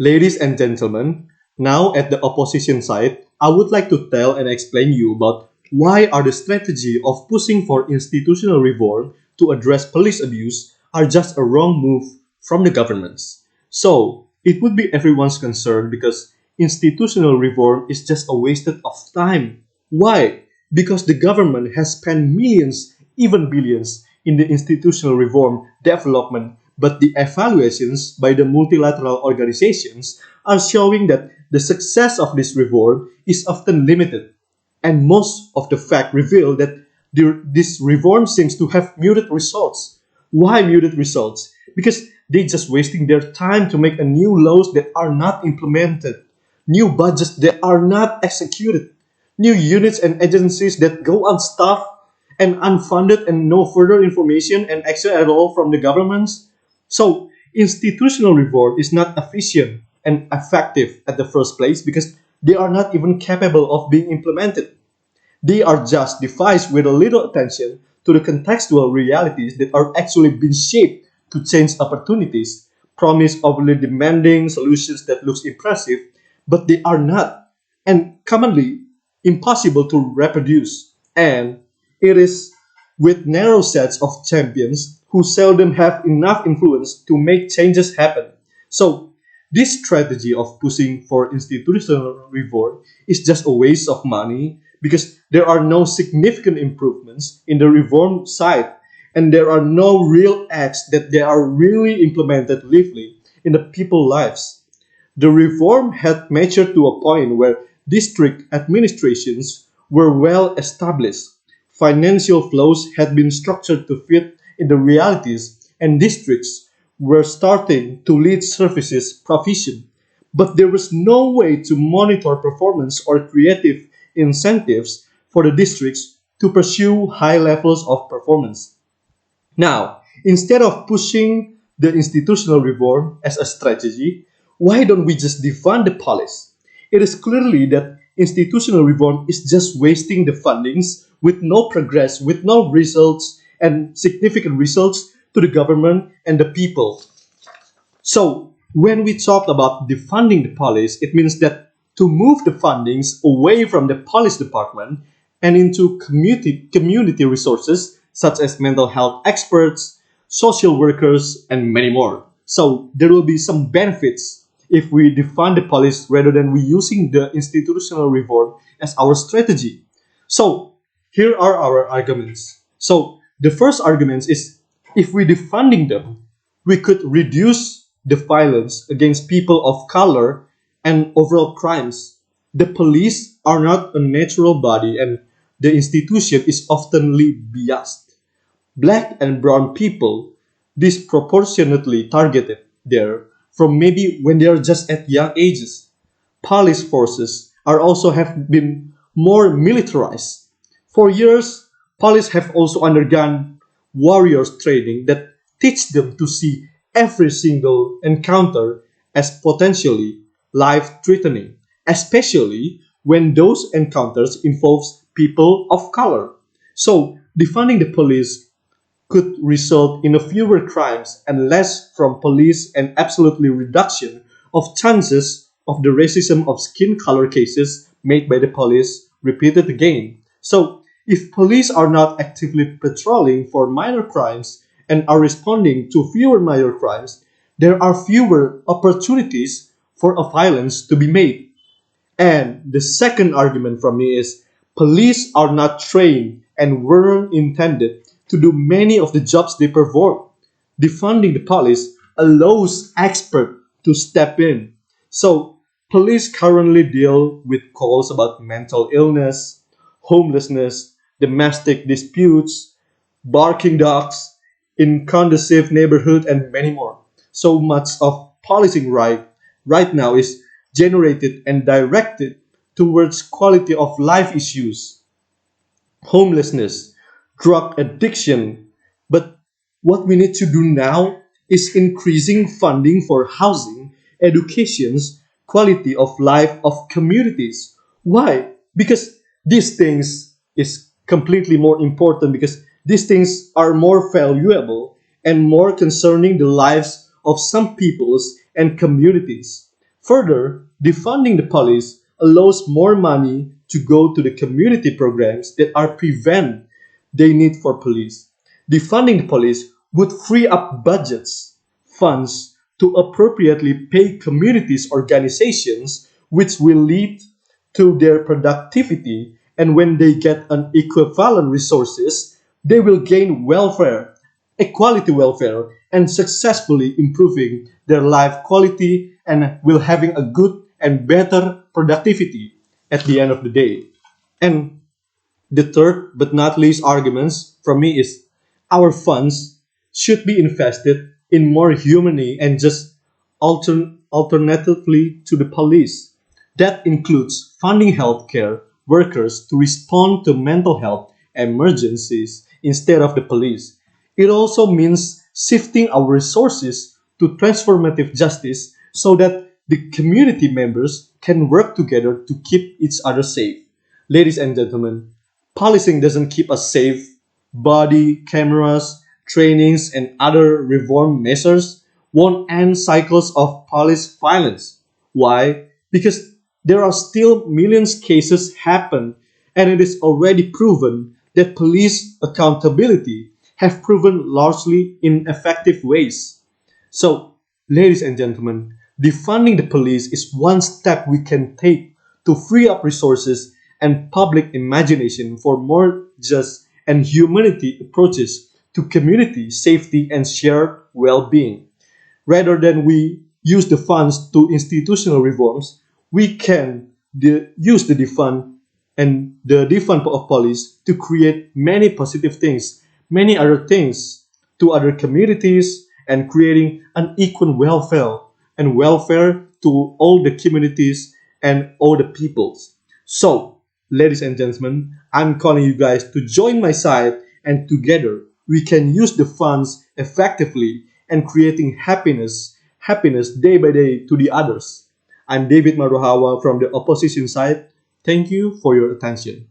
Ladies and gentlemen, now at the opposition side, I would like to tell and explain you about why are the strategy of pushing for institutional reform to address police abuse are just a wrong move from the governments. So, it would be everyone's concern because institutional reform is just a wasted of time. Why? Because the government has spent millions, even billions, in the institutional reform development, but the evaluations by the multilateral organizations are showing that the success of this reform is often limited, and most of the facts reveal that this reform seems to have muted results. Why muted results? Because they just wasting their time to make a new laws that are not implemented, new budgets that are not executed, new units and agencies that go unstaffed and unfunded and no further information and action at all from the governments. So institutional reform is not efficient and effective at the first place because they are not even capable of being implemented. They are just devised with a little attention to the contextual realities that are actually being shaped to change opportunities, promise overly demanding solutions that looks impressive, but they are not, and commonly impossible to reproduce. And it is with narrow sets of champions who seldom have enough influence to make changes happen. So, this strategy of pushing for institutional reform is just a waste of money because there are no significant improvements in the reform side and there are no real acts that they are really implemented lively in the people's lives. The reform had matured to a point where district administrations were well established. Financial flows had been structured to fit in the realities, and districts were starting to lead services provision. But there was no way to monitor performance or creative incentives for the districts to pursue high levels of performance. Now, instead of pushing the institutional reform as a strategy, why don't we just defund the police? It is clearly that institutional reform is just wasting the fundings with no progress, with no results and significant results to the government and the people. So, when we talk about defunding the police, it means that to move the fundings away from the police department and into community resources such as mental health experts, social workers, and many more. So, there will be some benefits if we defund the police rather than we using the institutional reform as our strategy. So, here are our arguments. So, the first argument is if we defunding them, we could reduce the violence against people of color and overall crimes. The police are not a natural body and the institution is oftenly biased. Black and brown people disproportionately targeted there from maybe when they are just at young ages. Police forces are also have been more militarized. For years, police have also undergone warriors training that teach them to see every single encounter as potentially life-threatening, especially when those encounters involves people of color. So, defunding the police could result in a fewer crimes and less from police and absolutely reduction of chances of the racism of skin color cases made by the police repeated again. So, if police are not actively patrolling for minor crimes and are responding to fewer minor crimes, there are fewer opportunities for a violence to be made. And the second argument from me is police are not trained and weren't intended to do many of the jobs they perform. Defunding the police allows experts to step in. So, police currently deal with calls about mental illness, homelessness, domestic disputes, barking dogs, incondescent neighborhood, and many more. So much of policing right now is generated and directed towards quality of life issues, homelessness, drug addiction. But what we need to do now is increasing funding for housing, educations, quality of life of communities. Why? Because these things is completely more important because these things are more valuable and more concerning the lives of some peoples and communities. Further, defunding the police allows more money to go to the community programs that are prevent they need for police. Defunding the police would free up budgets, funds to appropriately pay communities organizations, which will lead to their productivity, and when they get an equivalent resources, they will gain welfare, equality welfare, and successfully improving their life quality and will having a good and better productivity at the end of the day. And the third but not least arguments from me is our funds should be invested in more humane and just alternatively to the police. That includes funding healthcare workers to respond to mental health emergencies instead of the police. It also means shifting our resources to transformative justice so that the community members can work together to keep each other safe. Ladies and gentlemen, policing doesn't keep us safe. Body, cameras, trainings, and other reform measures won't end cycles of police violence. Why? Because there are still millions cases happen, and it is already proven that police accountability have proven largely ineffective ways. So, ladies and gentlemen, defunding the police is one step we can take to free up resources and public imagination for more just and humanity approaches to community safety and shared well-being. Rather than we use the funds to institutional reforms, we can use the defund and the defund of police to create many positive things, many other things to other communities and creating an equal welfare and welfare to all the communities and all the peoples. So, ladies and gentlemen, I'm calling you guys to join my side and together we can use the funds effectively and creating happiness day by day to the others. I'm David Maruhawa from the opposition side. Thank you for your attention.